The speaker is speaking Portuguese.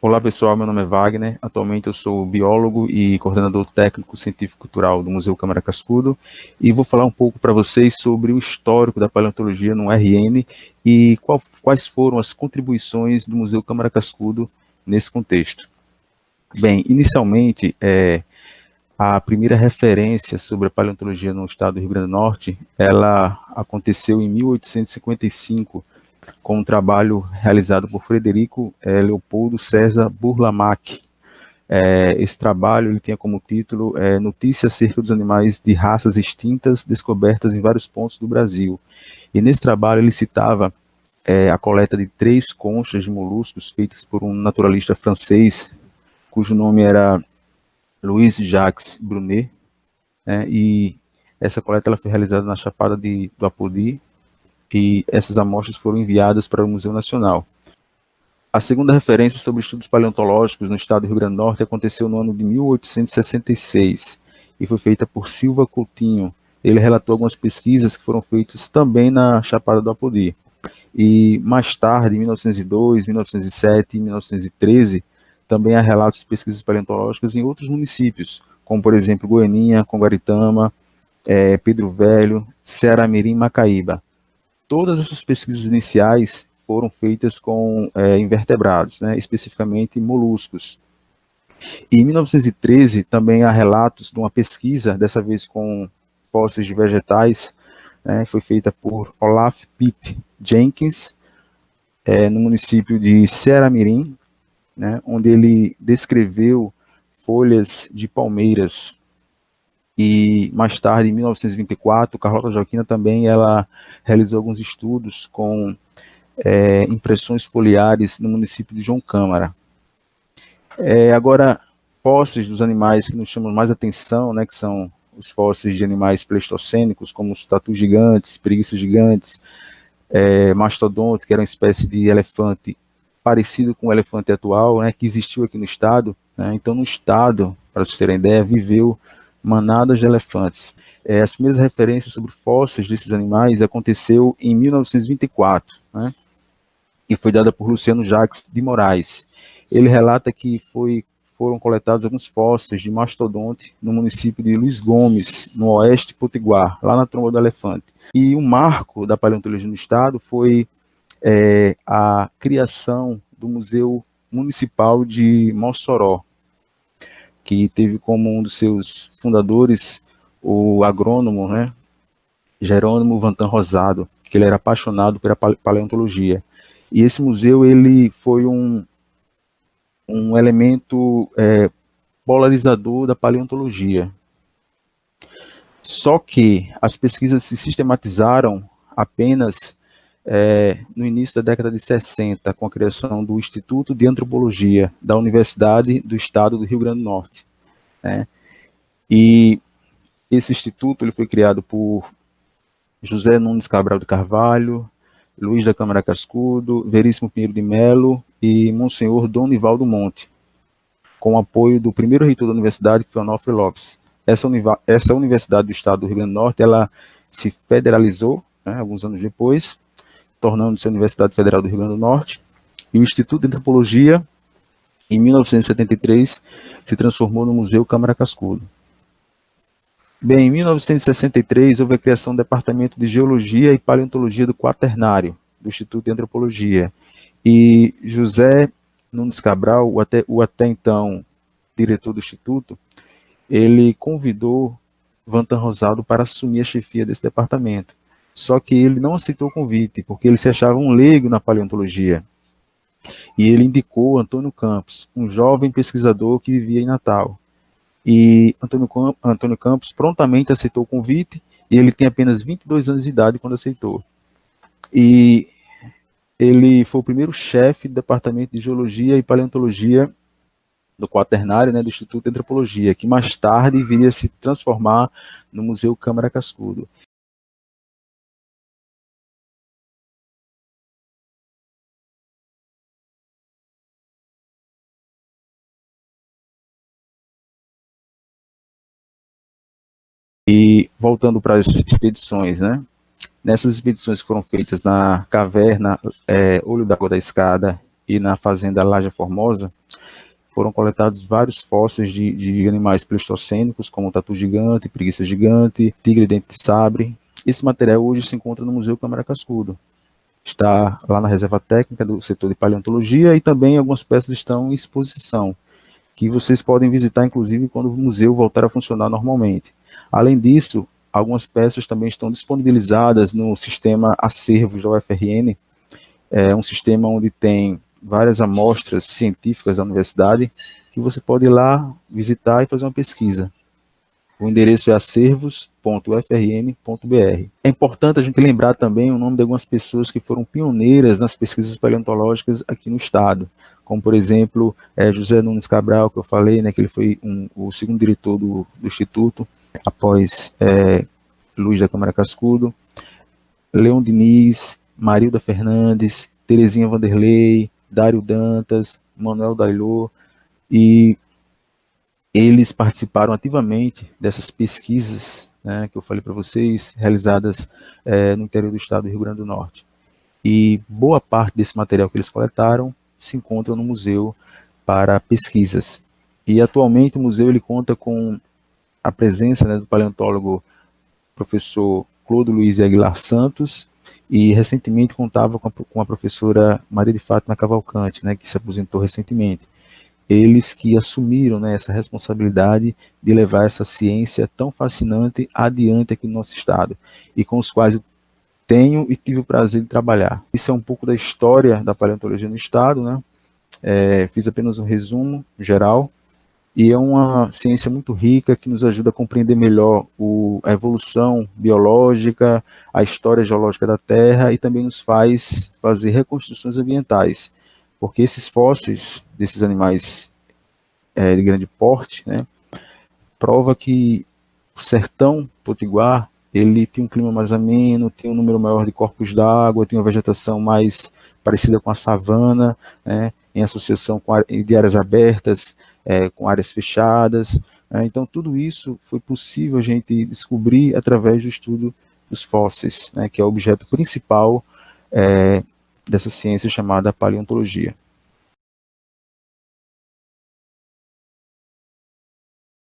Olá pessoal, meu nome é Wagner. Atualmente eu sou biólogo e coordenador técnico científico cultural do Museu Câmara Cascudo e vou falar um pouco para vocês sobre o histórico da paleontologia no RN e quais foram as contribuições do Museu Câmara Cascudo nesse contexto. Bem, inicialmente, a primeira referência sobre a paleontologia no estado do Rio Grande do Norte, ela aconteceu em 1855, com um trabalho realizado por Frederico Leopoldo César Burlamaque. Esse trabalho ele tinha como título Notícias acerca dos animais de raças extintas descobertas em vários pontos do Brasil. E nesse trabalho ele citava a coleta de 3 conchas de moluscos feitas por um naturalista francês, cujo nome era Louis Jacques Brunet, e essa coleta ela foi realizada na Chapada do Apodi, e essas amostras foram enviadas para o Museu Nacional. A segunda referência sobre estudos paleontológicos no estado do Rio Grande do Norte aconteceu no ano de 1866 e foi feita por Silva Coutinho. Ele relatou algumas pesquisas que foram feitas também na Chapada do Apodi. E mais tarde, em 1902, 1907 e 1913, também há relatos de pesquisas paleontológicas em outros municípios, como por exemplo Goianinha, Conguaritama, Pedro Velho, Ceará-Mirim e Macaíba. Todas essas pesquisas iniciais foram feitas com invertebrados, especificamente moluscos. E em 1913 também há relatos de uma pesquisa, dessa vez com fósseis de vegetais, foi feita por Olaf Pitt Jenkins, no município de Ceará-Mirim, onde ele descreveu folhas de palmeiras. E mais tarde, em 1924, Carlota Joaquina também ela realizou alguns estudos com impressões foliares no município de João Câmara. Agora, fósseis dos animais que nos chamam mais atenção, que são os fósseis de animais pleistocênicos, como os tatus gigantes, preguiças gigantes, mastodonte, que era uma espécie de elefante parecido com o elefante atual, que existiu aqui no estado. Então, no estado, para vocês terem ideia, viveu manadas de elefantes. As primeiras referências sobre fósseis desses animais aconteceu em 1924, e foi dada por Luciano Jacques de Moraes. Ele relata que foram coletados alguns fósseis de mastodonte no município de Luiz Gomes, no oeste de Potiguar, lá na tromba do elefante. E um marco da paleontologia no estado foi a criação do Museu Municipal de Mossoró, que teve como um dos seus fundadores o agrônomo, Jerônimo Vantan Rosado, que ele era apaixonado pela paleontologia. E esse museu ele foi um elemento polarizador da paleontologia. Só que as pesquisas se sistematizaram apenas no início da década de 60, com a criação do Instituto de Antropologia da Universidade do Estado do Rio Grande do Norte. E esse instituto ele foi criado por José Nunes Cabral de Carvalho, Luiz da Câmara Cascudo, Veríssimo Pinheiro de Melo e Monsenhor Dom Nivaldo Monte, com o apoio do primeiro reitor da universidade, que foi Onofre Lopes. Essa universidade do estado do Rio Grande do Norte, ela se federalizou, alguns anos depois, tornando-se a Universidade Federal do Rio Grande do Norte, e o Instituto de Antropologia, em 1973, se transformou no Museu Câmara Cascudo. Bem, em 1963, houve a criação do Departamento de Geologia e Paleontologia do Quaternário, do Instituto de Antropologia. E José Nunes Cabral, o até então diretor do Instituto, ele convidou Vantan Rosado para assumir a chefia desse departamento. Só que ele não aceitou o convite, porque ele se achava um leigo na paleontologia. E ele indicou Antônio Campos, um jovem pesquisador que vivia em Natal. E Antônio Campos prontamente aceitou o convite, e ele tem apenas 22 anos de idade quando aceitou. E ele foi o primeiro chefe do Departamento de Geologia e Paleontologia do Quaternário, do Instituto de Antropologia, que mais tarde viria a se transformar no Museu Câmara Cascudo. E voltando para as expedições, nessas expedições que foram feitas na caverna Olho d'Água da Escada e na fazenda Laja Formosa, foram coletados vários fósseis de animais pleistocênicos, como tatu gigante, preguiça gigante, tigre dente de sabre. Esse material hoje se encontra no Museu Câmara Cascudo. Está lá na reserva técnica do setor de paleontologia, e também algumas peças estão em exposição, que vocês podem visitar, inclusive, quando o museu voltar a funcionar normalmente. Além disso, algumas peças também estão disponibilizadas no sistema Acervos da UFRN, um sistema onde tem várias amostras científicas da universidade, que você pode ir lá visitar e fazer uma pesquisa. O endereço é acervos.ufrn.br. É importante a gente lembrar também o nome de algumas pessoas que foram pioneiras nas pesquisas paleontológicas aqui no estado, como, por exemplo, José Nunes Cabral, que eu falei, né, que ele foi o segundo diretor do Instituto, após Luiz da Câmara Cascudo, Leon Diniz, Marilda Fernandes, Terezinha Vanderlei, Dário Dantas, Manuel Dailô, e eles participaram ativamente dessas pesquisas, né, que eu falei para vocês, realizadas no interior do estado do Rio Grande do Norte. E boa parte desse material que eles coletaram se encontra no museu para pesquisas. E atualmente o museu ele conta com a presença, né, do paleontólogo professor Clodo Luiz Aguilar Santos, e recentemente contava com a professora Maria de Fátima Cavalcante, né, que se aposentou recentemente. Eles que assumiram, né, essa responsabilidade de levar essa ciência tão fascinante adiante aqui no nosso estado, e com os quais eu tenho e tive o prazer de trabalhar. Isso é um pouco da história da paleontologia no estado, né? Fiz apenas um resumo geral, e é uma ciência muito rica que nos ajuda a compreender melhor a evolução biológica, a história geológica da Terra, e também nos faz fazer reconstruções ambientais, porque esses fósseis desses animais de grande porte, né, prova que o sertão potiguar ele tinha um clima mais ameno, tinha um número maior de corpos d'água, tinha uma vegetação mais parecida com a savana, né, em associação de áreas abertas, com áreas fechadas. Então, tudo isso foi possível a gente descobrir através do estudo dos fósseis, né, que é o objeto principal dessa ciência chamada paleontologia.